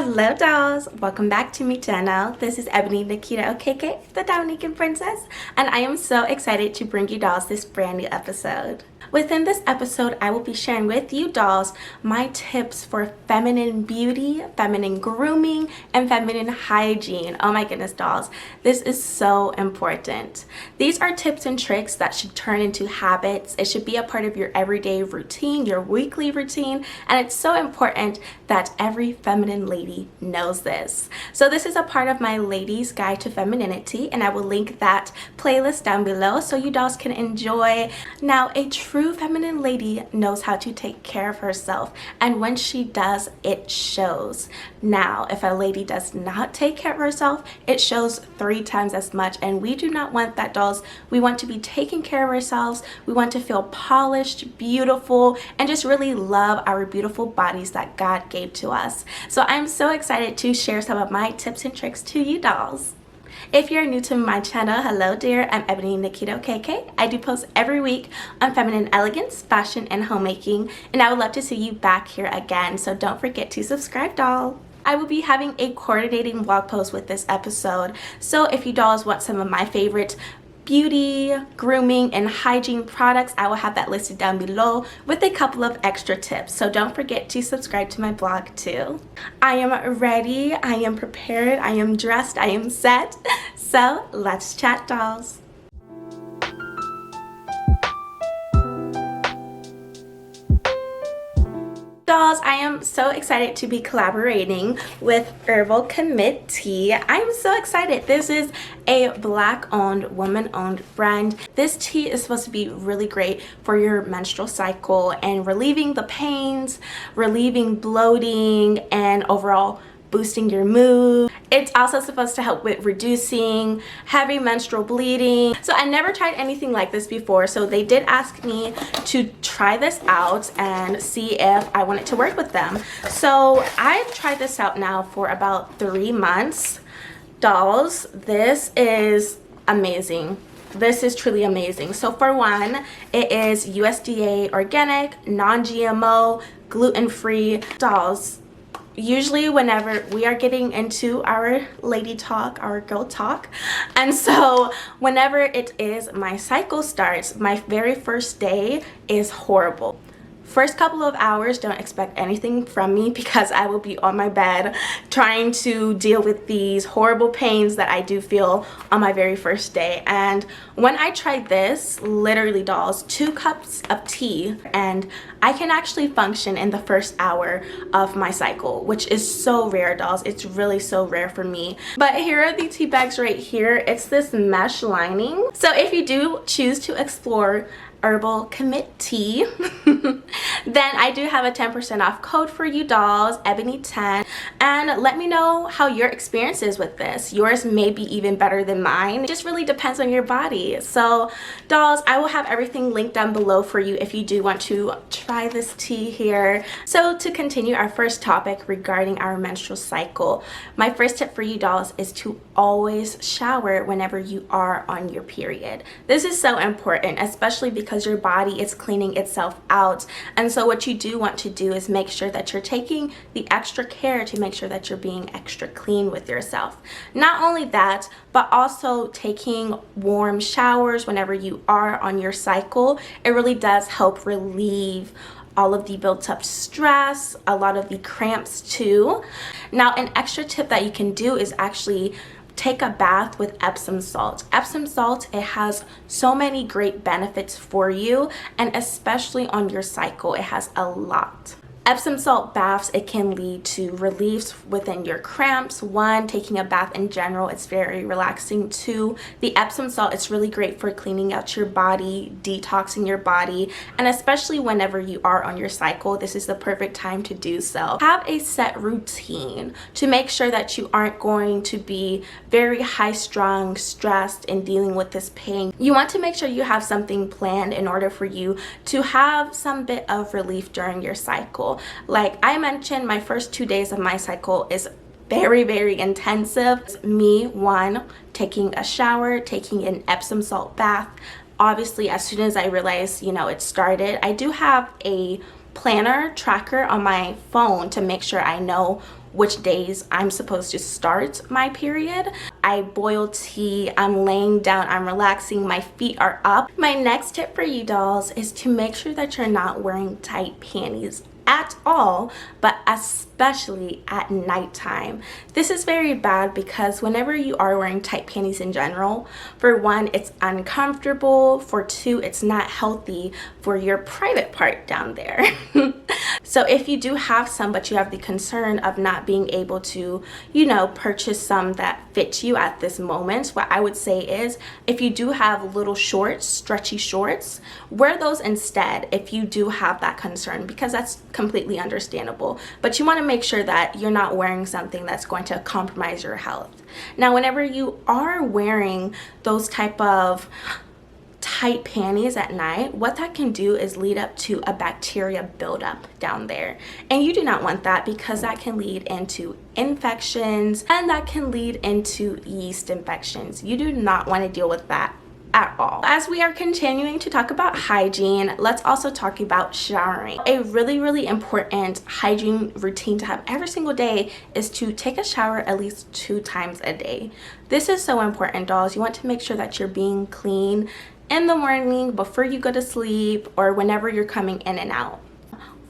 Hello dolls, welcome back to my channel. This is Ebony Nikita Okeke, the Dominican princess, and I am so excited to bring you dolls this brand new episode. Within this episode, I will be sharing with you dolls my tips for feminine beauty, feminine grooming, and feminine hygiene. Oh my goodness dolls, this is so important. These are tips and tricks that should turn into habits. It should be a part of your everyday routine, your weekly routine, and it's so important that every feminine lady knows this. So this is a part of my Ladies Guide to Femininity, and I will link that playlist down below so you dolls can enjoy. Now, a true feminine lady knows how to take care of herself, and when she does, it shows. Now, if a lady does not take care of herself, it shows 3 times as much, and we do not want that, dolls. We want to be taking care of ourselves. We want to feel polished, beautiful, and just really love our beautiful bodies that God gave to us. So I'm so excited to share some of my tips and tricks to you dolls. If you're new to my channel, hello dear, I'm Ebony Nikita Okeke. I do post every week on feminine elegance, fashion, and homemaking, and I would love to see you back here again, so don't forget to subscribe, doll. I will be having a coordinating blog post with this episode, so if you dolls want some of my favorite beauty, grooming, and hygiene products, I will have that listed down below with a couple of extra tips. So don't forget to subscribe to my blog too. I am ready, I am prepared, I am dressed, I am set. So let's chat, dolls. Dolls, I am so excited to be collaborating with Herbal Commit Tea. I'm so excited. This is a black-owned, woman-owned brand. This tea is supposed to be really great for your menstrual cycle and relieving the pains, relieving bloating, and overall boosting your mood. It's also supposed to help with reducing heavy menstrual bleeding. So I never tried anything like this before, so they did ask me to try this out and see if I wanted to work with them. So I've tried this out now for about 3 months. Dolls, this is amazing. This is truly amazing. So for one, it is USDA organic, non-GMO, gluten-free. Dolls, usually whenever we are getting into our lady talk, our girl talk, and so whenever it is my cycle starts, my very first day is horrible. First couple of hours, don't expect anything from me because I will be on my bed trying to deal with these horrible pains that I do feel on my very first day. And when I tried this, literally dolls, 2 cups of tea, and I can actually function in the first hour of my cycle, which is so rare, dolls. It's really so rare for me. But here are the tea bags right here. It's this mesh lining. So if you do choose to explore Herbal Commit Tea, then I do have a 10% off code for you dolls, Ebony10, and let me know how your experience is with this. Yours may be even better than mine. It just really depends on your body. So dolls, I will have everything linked down below for you if you do want to try this tea here. So to continue our first topic regarding our menstrual cycle, my first tip for you dolls is to always shower whenever you are on your period. This is so important, especially because your body is cleaning itself out, and so what you do want to do is make sure that you're taking the extra care to make sure that you're being extra clean with yourself. Not only that, but also taking warm showers whenever you are on your cycle. It really does help relieve all of the built up stress, a lot of the cramps too. Now, an extra tip that you can do is actually take a bath with Epsom salt. Epsom salt, it has so many great benefits for you, and especially on your cycle, it has a lot. Epsom salt baths, it can lead to reliefs within your cramps. 1, taking a bath in general, it's very relaxing. 2, the Epsom salt, it's really great for cleaning out your body, detoxing your body, and especially whenever you are on your cycle, this is the perfect time to do so. Have a set routine to make sure that you aren't going to be very high-strung, stressed, and dealing with this pain. You want to make sure you have something planned in order for you to have some bit of relief during your cycle. Like I mentioned, my first 2 days of my cycle is very intensive. Me, 1, taking a shower, taking an Epsom salt bath. Obviously, as soon as I realized, it started, I do have a planner tracker on my phone to make sure I know which days I'm supposed to start my period. I boil tea, I'm laying down, I'm relaxing, my feet are up. My next tip for you dolls is to make sure that you're not wearing tight panties at all, but especially at nighttime. This is very bad because whenever you are wearing tight panties in general, for one, it's uncomfortable, for two, it's not healthy for your private part down there. So if you do have some, but you have the concern of not being able to, you know, purchase some that fit you at this moment, what I would say is, if you do have little shorts, stretchy shorts, wear those instead if you do have that concern, because that's completely understandable. But you want to make sure that you're not wearing something that's going to compromise your health. Now, whenever you are wearing those type of tight panties at night, what that can do is lead up to a bacteria buildup down there, and you do not want that, because that can lead into infections and that can lead into yeast infections. You do not want to deal with that at all. As we are continuing to talk about hygiene, let's also talk about showering. A really important hygiene routine to have every single day is to take a shower at least 2 times a day. This is so important, dolls. You want to make sure that you're being clean in the morning, before you go to sleep, or whenever you're coming in and out.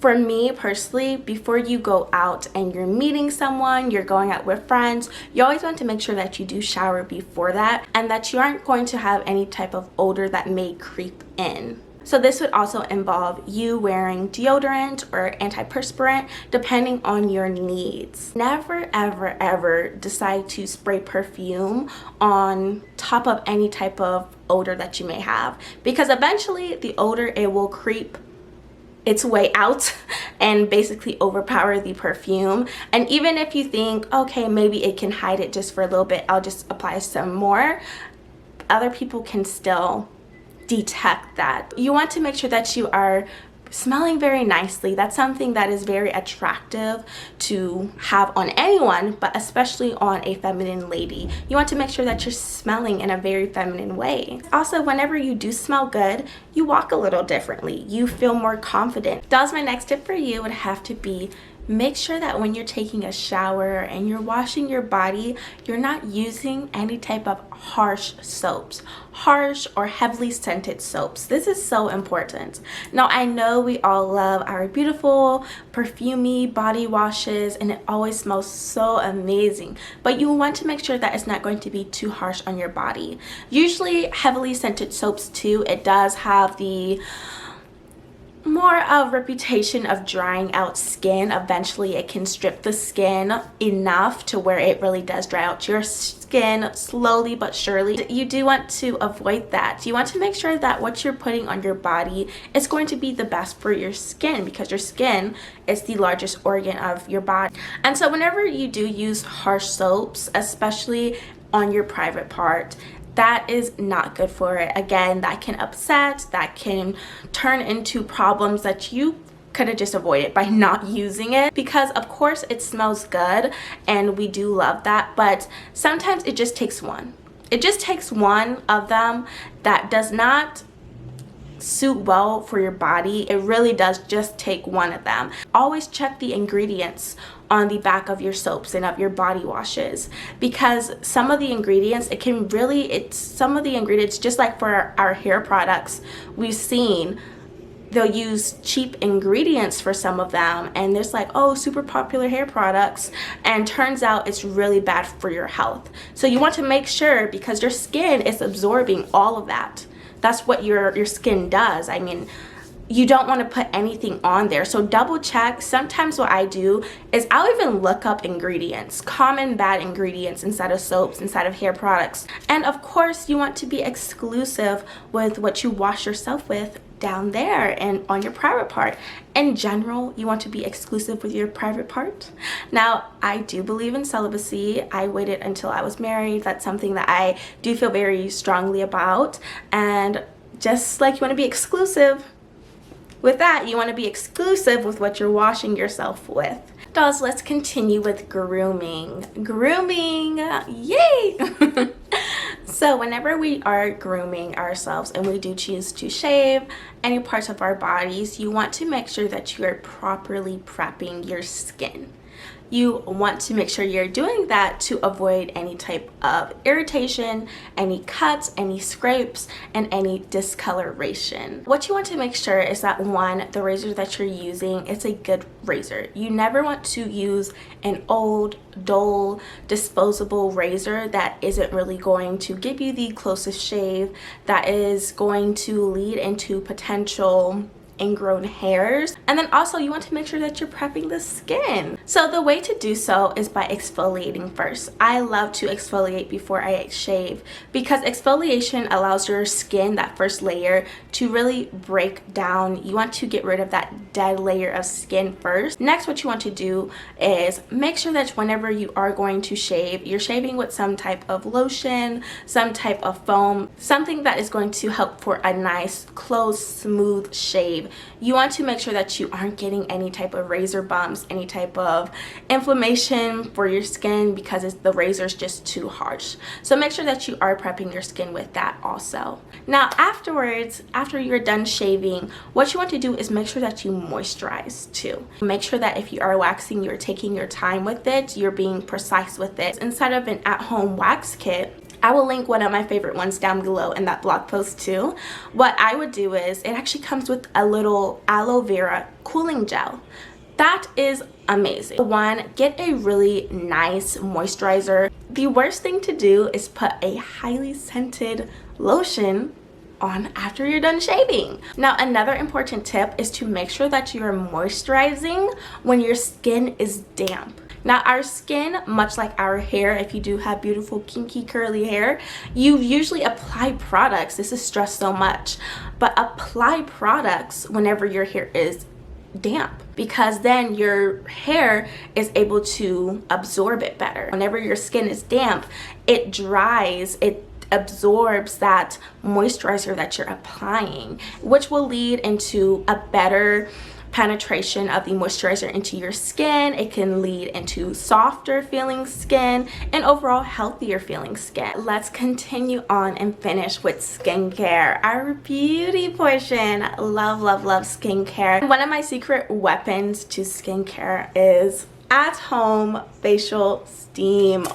For me personally, before you go out and you're meeting someone, you're going out with friends, you always want to make sure that you do shower before that, and that you aren't going to have any type of odor that may creep in. So this would also involve you wearing deodorant or antiperspirant depending on your needs. Never ever decide to spray perfume on top of any type of odor that you may have, because eventually the odor, it will creep its way out and basically overpower the perfume. And even if you think, okay, maybe it can hide it just for a little bit, I'll just apply some more, other people can still detect that. You want to make sure that you are smelling very nicely. That's something that is very attractive to have on anyone, but especially on a feminine lady. You want to make sure that you're smelling in a very feminine way. Also, whenever you do smell good, you walk a little differently. You feel more confident. Dolls, my next tip for you would have to be, make sure that when you're taking a shower and you're washing your body, you're not using any type of harsh soaps, harsh or heavily scented soaps. This is so important. Now, I know we all love our beautiful perfumey body washes and it always smells so amazing, but you want to make sure that it's not going to be too harsh on your body. Usually heavily scented soaps too, it does have the more of reputation of drying out skin. Eventually it can strip the skin enough to where it really does dry out your skin slowly but surely. You do want to avoid that. You want to make sure that what you're putting on your body is going to be the best for your skin, because your skin is the largest organ of your body. And so whenever you do use harsh soaps, especially on your private part, that is not good for it. Again, that can upset, that can turn into problems that you could have just avoided by not using it, because of course it smells good and we do love that, but sometimes it just takes one. It just takes one of them that does not suit well for your body. It really does just take one of them. Always check the ingredients on the back of your soaps and of your body washes, because some of the ingredients, some of the ingredients, just like for our hair products, we've seen they'll use cheap ingredients for some of them, and there's like, oh, super popular hair products, and turns out it's really bad for your health. So you want to make sure, because your skin is absorbing all of that. That's what your skin does. I mean, you don't want to put anything on there, so double check. Sometimes what I do is I'll even look up ingredients, common bad ingredients inside of soaps, inside of hair products. And of course you want to be exclusive with what you wash yourself with down there and on your private part. In general, you want to be exclusive with your private part. Now, I do believe in celibacy. I waited until I was married. That's something that I do feel very strongly about. And just like you want to be exclusive with that, you want to be exclusive with what you're washing yourself with. Dolls, let's continue with grooming. Grooming, yay! So whenever we are grooming ourselves and we do choose to shave any parts of our bodies, you want to make sure that you are properly prepping your skin. you want to make sure you're doing that to avoid any type of irritation, any cuts, any scrapes, and any discoloration. What you want to make sure is that, one, the razor that you're using is a good razor. You never want to use an old, dull, disposable razor that isn't really going to give you the closest shave, that is going to lead into potential ingrown hairs. And then also you want to make sure that you're prepping the skin. So the way to do so is by exfoliating first. I love to exfoliate before I shave because exfoliation allows your skin, that first layer, to really break down. You want to get rid of that dead layer of skin first. Next, what you want to do is make sure that whenever you are going to shave, you're shaving with some type of lotion, some type of foam, something that is going to help for a nice, close, smooth shave. You want to make sure that you aren't getting any type of razor bumps, any type of inflammation for your skin because the razor is just too harsh. So make sure that you are prepping your skin with that also. Now afterwards, after you're done shaving, what you want to do is make sure that you moisturize too. Make sure that if you are waxing, you're taking your time with it, you're being precise with it. Instead of an at-home wax kit, I will link one of my favorite ones down below in that blog post too. What I would do is, it actually comes with a little aloe vera cooling gel. That is amazing. One, get a really nice moisturizer. The worst thing to do is put a highly scented lotion on after you're done shaving. Now another important tip is to make sure that you're moisturizing when your skin is damp. Now our skin, much like our hair, if you do have beautiful kinky curly hair, you usually apply products. This is stressed so much, but apply products whenever your hair is damp, because then your hair is able to absorb it better. Whenever your skin is damp, it dries, it absorbs that moisturizer that you're applying, which will lead into a better penetration of the moisturizer into your skin. It can lead into softer feeling skin and overall healthier feeling skin. Let's continue on and finish with skincare, our beauty portion. Love, love, love skincare. One of my secret weapons to skincare is at-home facial steam.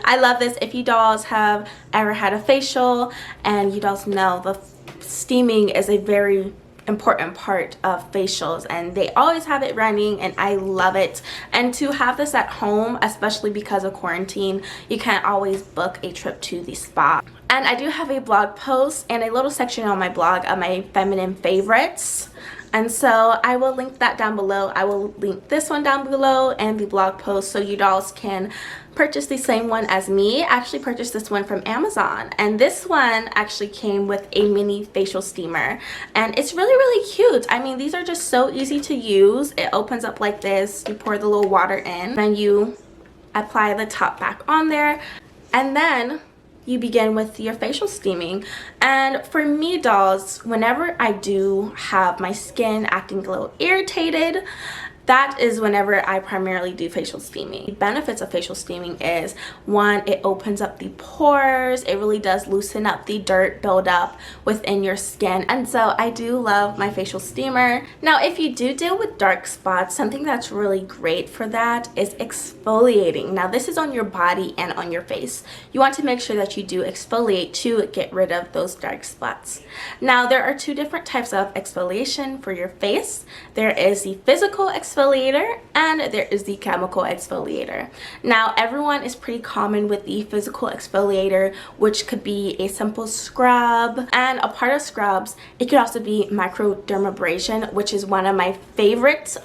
I love this. If you dolls have ever had a facial, and you dolls know, the steaming is a very important part of facials, and they always have it running, and I love it. And to have this at home, especially because of quarantine, you can't always book a trip to the spa. And I do have a blog post and a little section on my blog of my feminine favorites, and so I will link that down below. I will link this one down below and the blog post so you dolls can purchase the same one as me. I actually purchased this one from Amazon, and this one actually came with a mini facial steamer, and it's really, really cute. I mean, these are just so easy to use. It opens up like this. You pour the little water in, then you apply the top back on there, and then you begin with your facial steaming. And for me, dolls, whenever I do have my skin acting a little irritated, that is whenever I primarily do facial steaming. The benefits of facial steaming is, one, it opens up the pores. It really does loosen up the dirt buildup within your skin, and so I do love my facial steamer. Now if you do deal with dark spots, something that's really great for that is exfoliating. Now this is on your body and on your face. You want to make sure that you do exfoliate to get rid of those dark spots. Now there are two different types of exfoliation for your face. There is the physical exfoliator and there is the chemical exfoliator. Now everyone is pretty common with the physical exfoliator, which could be a simple scrub, and a part of scrubs, it could also be microdermabrasion, which is one of my favorite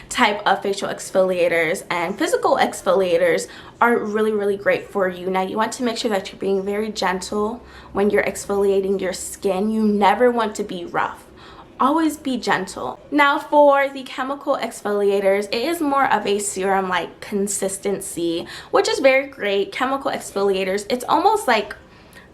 type of facial exfoliators. And physical exfoliators are really, really great for you. Now you want to make sure that you're being very gentle when you're exfoliating your skin. You never want to be rough. Always be gentle. Now for the chemical exfoliators, it is more of a serum like consistency, which is very great. Chemical exfoliators, it's almost like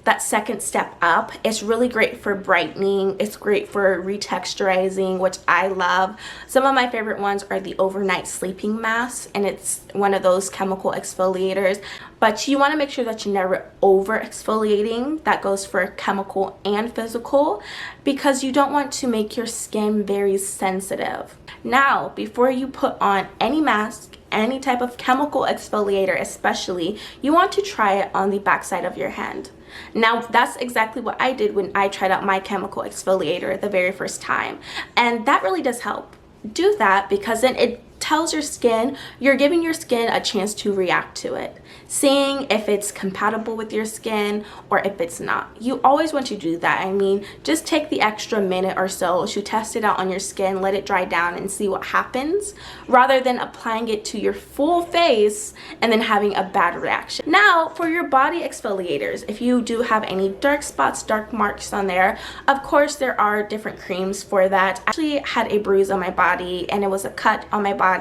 that second step up. It's really great for brightening. It's great for retexturizing, which I love. Some of my favorite ones are the overnight sleeping masks, and it's one of those chemical exfoliators. But you want to make sure that you're never over exfoliating. That goes for chemical and physical, because you don't want to make your skin very sensitive. Now, before you put on any mask, any type of chemical exfoliator especially, you want to try it on the backside of your hand. Now, that's exactly what I did when I tried out my chemical exfoliator the very first time, and that really does help. Do that because then it tells your skin, you're giving your skin a chance to react to it, seeing if it's compatible with your skin or if it's not. You always want to do that. I mean, just take the extra minute or so to test it out on your skin, let it dry down and see what happens, rather than applying it to your full face and then having a bad reaction. Now, for your body exfoliators, if you do have any dark spots, dark marks on there, of course there are different creams for that. I actually had a bruise on my body and it was a cut on my body,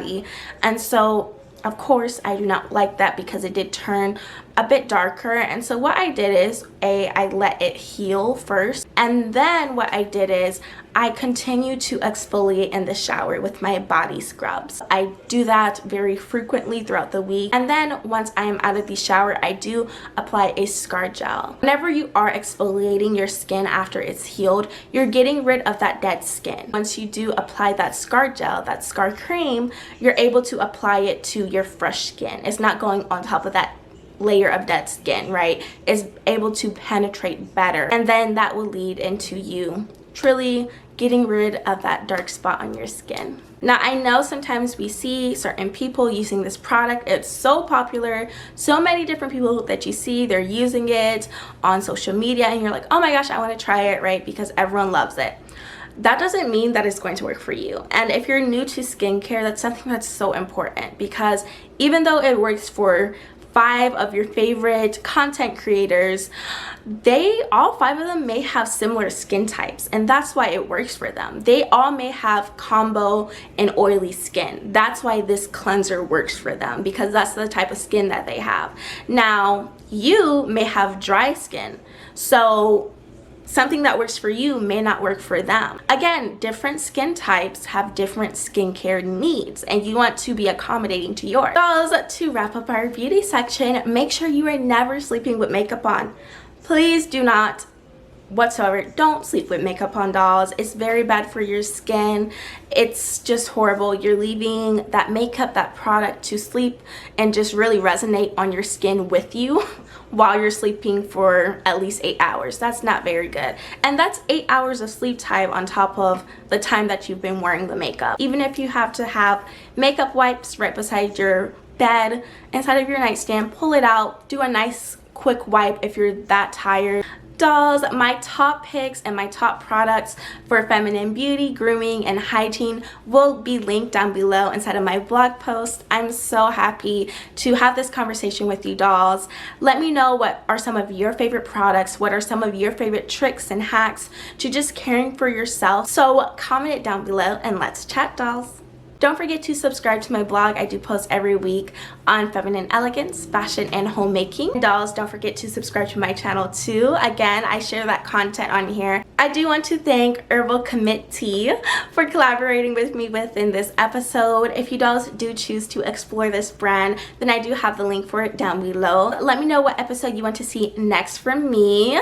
and so of course I do not like that because it did turn a bit darker. And so what I did is I let it heal first, and then what I did is I continue to exfoliate in the shower with my body scrubs. I do that very frequently throughout the week, and then once I am out of the shower, I do apply a scar gel. Whenever you are exfoliating your skin after it's healed, you're getting rid of that dead skin. Once you do apply that scar gel, that scar cream, you're able to apply it to your fresh skin. It's not going on top of that layer of dead skin, right? Is able to penetrate better, and then that will lead into you truly getting rid of that dark spot on your skin. Now, I know sometimes we see certain people using this product. It's so popular, so many different people that you see, they're using it on social media, and you're like, oh my gosh, I want to try it, right? Because everyone loves it. That doesn't mean that it's going to work for you. And if you're new to skincare, that's something that's so important, because even though it works for 5 of your favorite content creators, all 5 of them may have similar skin types, and that's why it works for them. They all may have combo and oily skin. That's why this cleanser works for them, because that's the type of skin that they have. Now, you may have dry skin, so something that works for you may not work for them. Again, different skin types have different skincare needs, and you want to be accommodating to yours. So, to wrap up our beauty section, make sure you are never sleeping with makeup on. Please do not whatsoever. Don't sleep with makeup on, dolls. It's very bad for your skin. It's just horrible. You're leaving that makeup, that product to sleep and just really resonate on your skin with you while you're sleeping for at least 8 hours. That's not very good. And that's 8 hours of sleep time on top of the time that you've been wearing the makeup. Even if you have to have makeup wipes right beside your bed, inside of your nightstand, pull it out, do a nice quick wipe if you're that tired. Dolls, my top picks and my top products for feminine beauty, grooming, and hygiene will be linked down below inside of my blog post. I'm so happy to have this conversation with you, dolls. Let me know what are some of your favorite products, what are some of your favorite tricks and hacks to just caring for yourself. So comment it down below and let's chat, dolls. Don't forget to subscribe to my blog. I do post every week on feminine elegance, fashion, and homemaking. Dolls, don't forget to subscribe to my channel too. Again, I share that content on here. I do want to thank Herbal Commit Tea for collaborating with me within this episode. If you dolls do choose to explore this brand, then I do have the link for it down below. Let me know what episode you want to see next from me.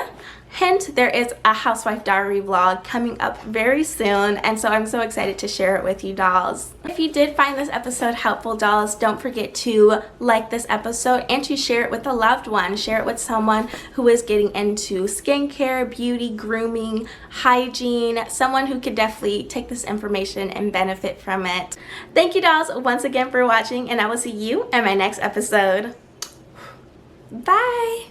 Hint, there is a housewife diary vlog coming up very soon, and so I'm so excited to share it with you, dolls. If you did find this episode helpful, dolls, don't forget to like this episode and to share it with a loved one. Share it with someone who is getting into skincare, beauty, grooming, hygiene, someone who could definitely take this information and benefit from it. Thank you, dolls, once again for watching, and I will see you in my next episode. Bye!